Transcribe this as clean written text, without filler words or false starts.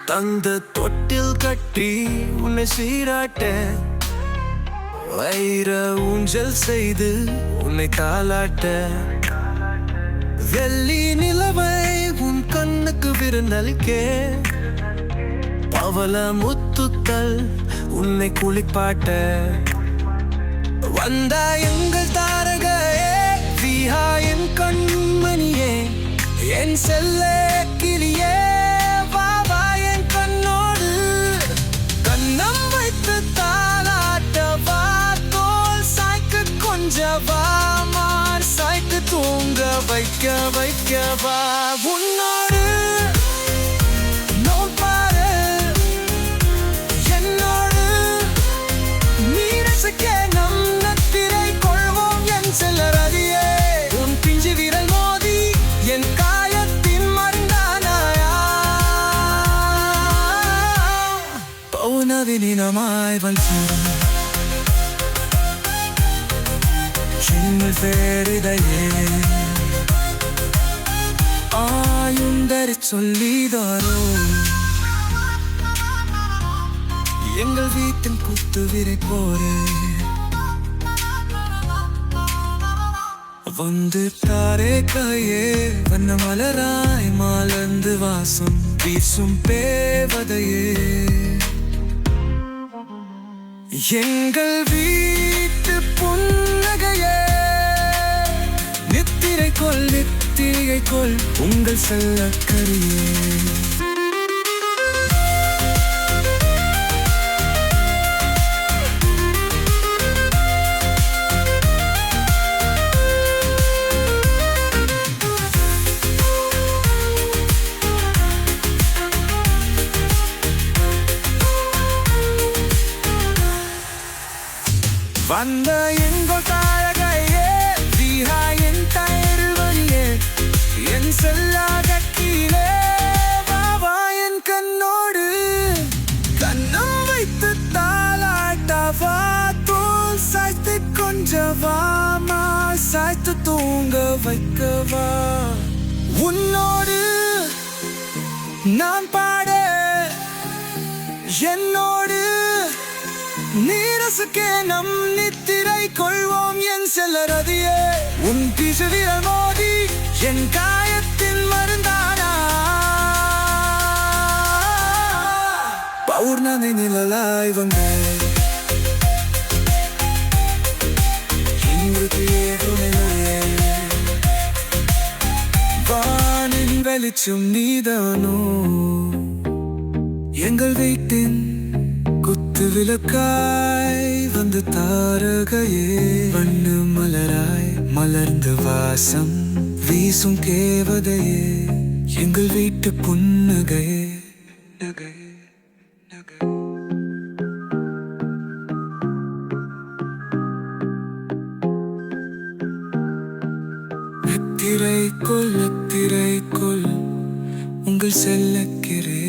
தந்த தொட்டில் கட்டி உன்னை சீராட்ட, வைர ஊஞ்சல் செய்து உன்னை தாளாட்ட, வெள்ளி நிலவை உன் கண்ணுக்கு விருந்தளிக்க, பவள முத்துக்கள் உன்னை குளிப்பாட்ட, வந்த எங்கள் தாரகையே, விஹா என் கண்மணியே, என் செல்ல கிளியே, வா வா என் கண்ணோடு கண்ணம் வைத்து தாளாட்ட, வா தோல் சாய்க்கு கொஞ்ச வா, மார் சாய்க்கு தூங்க வைக்க வைக்க வா, உன்னோடு நோப்பாரு என்னோடு நீ ரசிக்க நம் நத்திரை கொள்வோம் என் செல்லரதியே, உன் பிஞ்சு விரல் மோதி என் காயத்தின் மருந்தானாயா, பௌனவினினமாய் வல்சூடும் சின்னல் பேரிதையே, ஆயுந்தரி சொல்லிதாரோ எங்கள் வீட்டின் குத்து விரை போரே, வந்து தாரே கையே வண்ண மலராய் மாலந்து வாசம் வீசும் பேவதையே, எங்கள் வீட்டு புன்னகையே, நித்திரை கொள் நித்திரை கொள் உங்கள் செல்ல கரியே, வந்த எங்கோ தாழகையே, விஹா என் தயருவனியே, என் செல்லாத கீழே, வா வா என் கண்ணோடு கண்ணம் வைத்து தாளாட்ட, வா தோல் சாய்த்து கொஞ்ச வா, மார் சாய்த்து தூங்க வைக்க வா, உன்னோடு நான் பாட என்னோடு நீரசுக்கே நம் நித்திரை கொள்வோம் என் செல்லரதியே, உன் பிசு விரல் மோதி என் காயத்தின் மருந்தானா, பௌர்ணமி நிழலாய் வந்தே வானின் வெளிச்சம் நீதானோ, எங்கள் வீட்டின் குத்து விளக்காய் வந்து தாரகையே, வண்ண மலராய் மலர்ந்து வாசம் வீசும் கேவதையே, எங்கள் வீட்டு புன்னகையே நகையே நகை. நத்திரை கொள் உங்கள் செல்லக்கிறே.